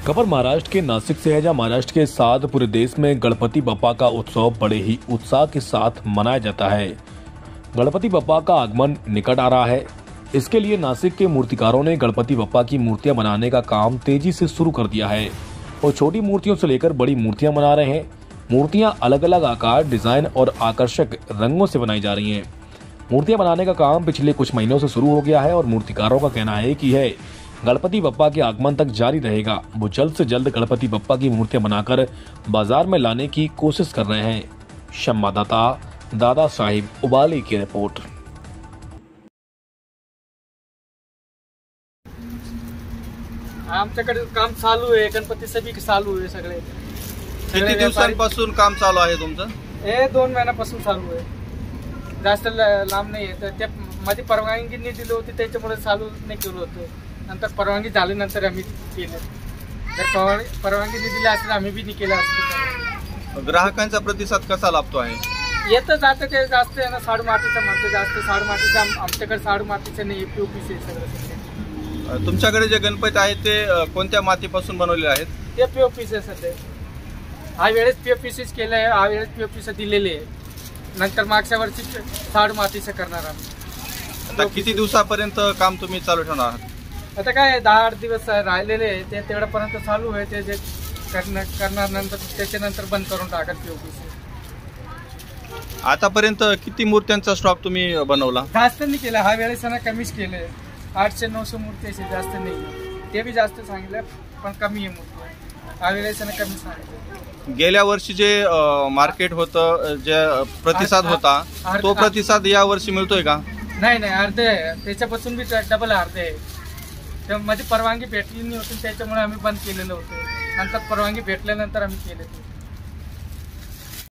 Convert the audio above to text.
खबर महाराष्ट्र के नासिक से है, जहां महाराष्ट्र के साथ पूरे देश में गणपति बप्पा का उत्सव बड़े ही उत्साह के साथ मनाया जाता है। गणपति बप्पा का आगमन निकट आ रहा है। इसके लिए नासिक के मूर्तिकारों ने गणपति बप्पा की मूर्तियां बनाने का काम तेजी से शुरू कर दिया है और छोटी मूर्तियों से लेकर बड़ी मूर्तियां बना रहे हैं। मूर्तियां अलग अलग आकार, डिजाइन और आकर्षक रंगों से बनाई जा रही हैं। मूर्तियां बनाने का काम पिछले कुछ महीनों से शुरू हो गया है और मूर्तिकारों का कहना है कि गणपति बप्पा के आगमन तक जारी रहेगा। वो जल्द से जल्द गणपति बप्पा की मूर्तियां बनाकर बाजार में लाने की कोशिश कर रहे हैं। संवाददाता दादा साहिब उबाली की रिपोर्ट। आमच्याकडे काम चालू आहे, गणपतीचं बी चालू आहे। सगळे किती दिवसांपासून काम चालू आहे तुमचं? हे 2 महिन्यापासून चालू आहे, जास्त लांब नाही आहे। तर त्या मध्ये परवानगी नाही दिली होती, त्याच्यामुळे चालू नाही केलं होतं। नंतर परवानगी झाल्यानंतर आम्ही केलं। जर परवानगी नाही दिली असती आम्ही बी नाही केलं असतं। ग्राहकांचा प्रतिसाद कसा लाभतो आहे? येतं जातं ते जास्त आहे ना, साडू मातीचं म्हणते जास्त। साडू मातीचं आमच्याकडे साडू मातीचं नाही, पीओपीसी आहे सगळं। तुमच्याकडे जे गणपती आहेत ते कोणत्या मातीपासून बनवलेले आहेत? ते पीओपीसी आहे सध्या। हा वेळेस पीओपीसीच केलं आहे, हा वेळेस पीओपीसी दिलेले आहे। नंतर मागच्या वर्षी साडू मातीचं करणार आम्ही। आता किती दिवसापर्यंत काम तुम्ही चालू ठेवणार आहात? आता काय 10-8 दिवस राहिलेले आहे, ते तेवढ्यापर्यंत चालू आहे। ते जे करणार नंतर त्याच्यानंतर बंद करून टाकत पीओपीसी। आतापर्यंत किती मूर्त्यांचा स्टॉक तुम्ही बनवला? जास्त नाही केलं, हा वेळेस ना कमीच केले। 800-900 मूर्ती असे, जास्त नाही। ते बी जास्त सांगितलं पण कमी आहे मूर्ती, हा वेळेस ना कमी सांगितलं। गेल्या वर्षी जे मार्केट होतं, जे प्रतिसाद होता, तो प्रतिसाद या वर्षी मिळतोय का? नाही, अर्धे आहे। त्याच्यापासून बी डबल अर्धे आहे। त्यामध्ये परवानगी भेटली नाही होती, त्याच्यामुळे आम्ही बंद केलेलं होतं। नंतर परवानगी भेटल्यानंतर आम्ही केले।